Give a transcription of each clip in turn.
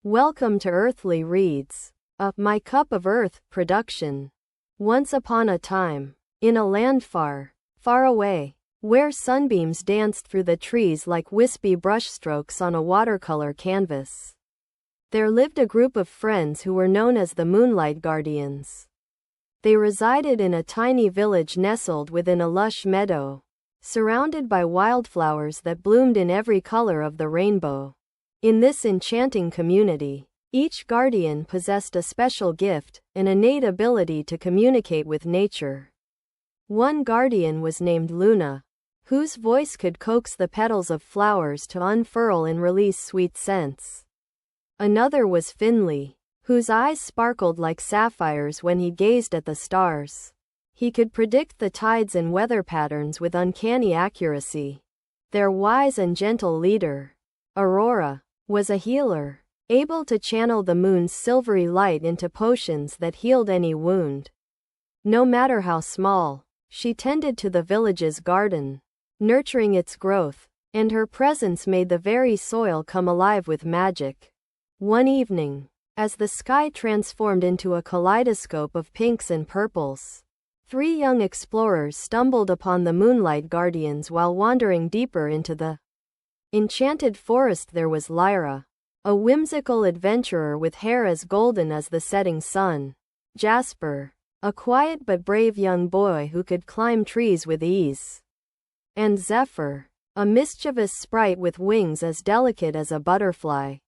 Welcome to Earthly Reads, a My Cup of Earth production. Once upon a time, in a land far, far away, where sunbeams danced through the trees like wispy brushstrokes on a watercolor canvas, there lived a group of friends who were known as the Moonlight Guardians. They resided in a tiny village nestled within a lush meadow, surrounded by wildflowers that bloomed in every color of the rainbow. In this enchanting community, each guardian possessed a special gift, an innate ability to communicate with nature. One guardian was named Luna, whose voice could coax the petals of flowers to unfurl and release sweet scents. Another was Finley, whose eyes sparkled like sapphires when he gazed at the stars. He could predict the tides and weather patterns with uncanny accuracy. Their wise and gentle leader, Aurora, was a healer, able to channel the moon's silvery light into potions that healed any wound. No matter how small, she tended to the village's garden, nurturing its growth, and her presence made the very soil come alive with magic. One evening, as the sky transformed into a kaleidoscope of pinks and purples, three young explorers stumbled upon the Moonlight Guardians while wandering deeper into the enchanted forest. There was Lyra, a whimsical adventurer with hair as golden as the setting sun. Jasper, a quiet but brave young boy who could climb trees with ease. And Zephyr, a mischievous sprite with wings as delicate as a butterfly.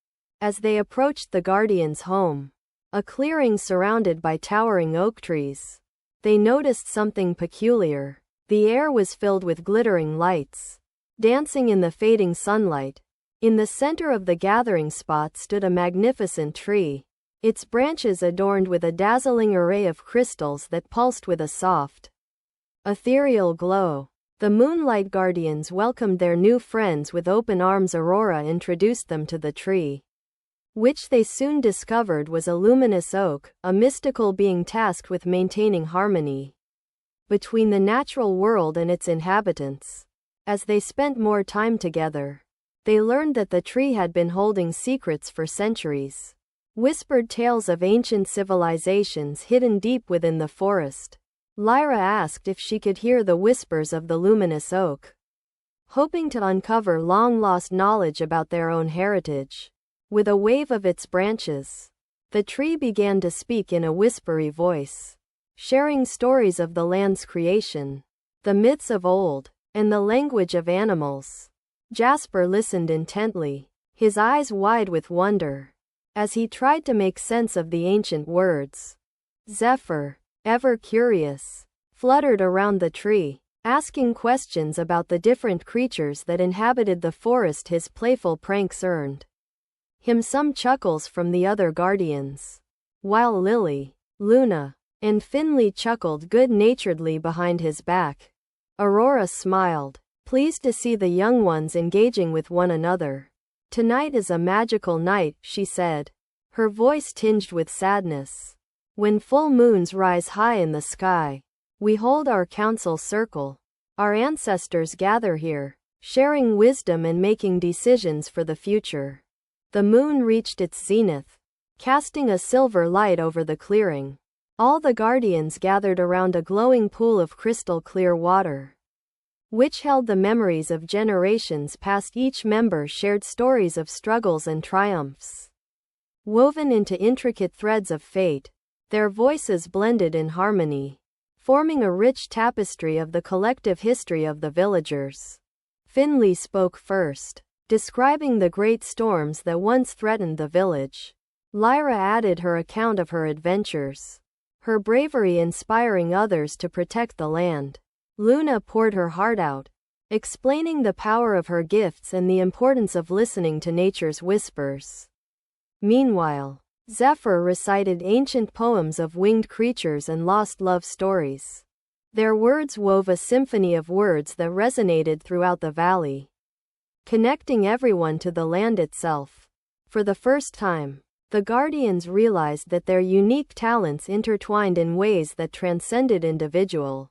As they approached the Guardians' home, a clearing surrounded by towering oak trees, they noticed something peculiar. The air was filled with glittering lights, dancing in the fading sunlight. In the center of the gathering spot stood a magnificent tree, its branches adorned with a dazzling array of crystals that pulsed with a soft, ethereal glow. The Moonlight Guardians welcomed their new friends with open arms. Aurora introduced them to the tree, which they soon discovered was a luminous oak, a mystical being tasked with maintaining harmony between the natural world and its inhabitants. As they spent more time together, they learned that the tree had been holding secrets for centuries, whispered tales of ancient civilizations hidden deep within the forest. Lyra asked if she could hear the whispers of the luminous oak, hoping to uncover long-lost knowledge about their own heritage. With a wave of its branches, the tree began to speak in a whispery voice, sharing stories of the land's creation, the myths of old, and the language of animals. Jasper listened intently, his eyes wide with wonder, as he tried to make sense of the ancient words. Zephyr, ever curious, fluttered around the tree, asking questions about the different creatures that inhabited the forest. His playful pranks earned him some chuckles from the other guardians, while Lily, Luna, and Finley chuckled good-naturedly behind his back. Aurora smiled, pleased to see the young ones engaging with one another. "Tonight is a magical night," she said, her voice tinged with sadness. "When full moons rise high in the sky, we hold our council circle. Our ancestors gather here, sharing wisdom and making decisions for the future." The moon reached its zenith, casting a silver light over the clearing. All the guardians gathered around a glowing pool of crystal-clear water, which held the memories of generations past. Each member shared stories of struggles and triumphs, woven into intricate threads of fate. Their voices blended in harmony, forming a rich tapestry of the collective history of the villagers. Finley spoke first, describing the great storms that once threatened the village. Lyra added her account of her adventures, her bravery inspiring others to protect the land. Luna poured her heart out, explaining the power of her gifts and the importance of listening to nature's whispers. Meanwhile, Zephyr recited ancient poems of winged creatures and lost love stories. Their words wove a symphony of words that resonated throughout the valley, connecting everyone to the land itself. For the first time, the Guardians realized that their unique talents intertwined in ways that transcended individual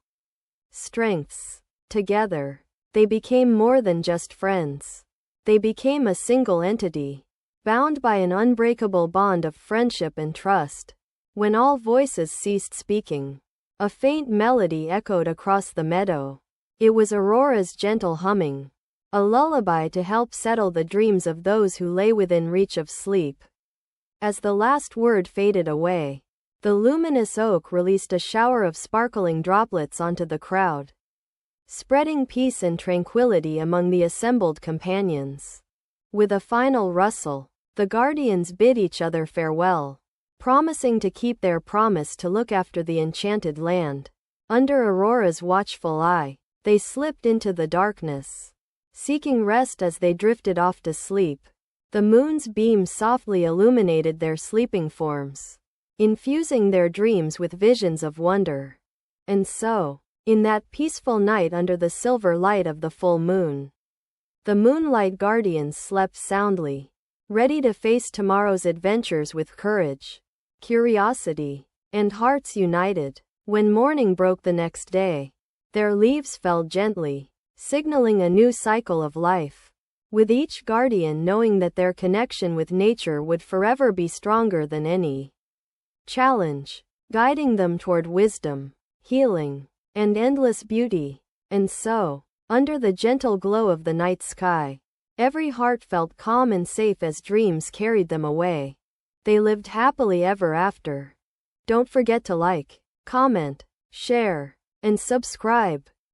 strengths. Together, they became more than just friends. They became a single entity, bound by an unbreakable bond of friendship and trust. When all voices ceased speaking, a faint melody echoed across the meadow. It was Aurora's gentle humming, a lullaby to help settle the dreams of those who lay within reach of sleep. As the last word faded away, the luminous oak released a shower of sparkling droplets onto the crowd, spreading peace and tranquility among the assembled companions. With a final rustle, the guardians bid each other farewell, promising to keep their promise to look after the enchanted land. Under Aurora's watchful eye, they slipped into the darkness, seeking rest as they drifted off to sleep. The moon's beams softly illuminated their sleeping forms, infusing their dreams with visions of wonder. And so, in that peaceful night under the silver light of the full moon, the Moonlight Guardians slept soundly, ready to face tomorrow's adventures with courage, curiosity, and hearts united. When morning broke the next day, their leaves fell gently, signaling a new cycle of life, with each guardian knowing that their connection with nature would forever be stronger than any challenge, guiding them toward wisdom, healing, and endless beauty. And so, under the gentle glow of the night sky, every heart felt calm and safe as dreams carried them away. They lived happily ever after. Don't forget to like, comment, share, and subscribe.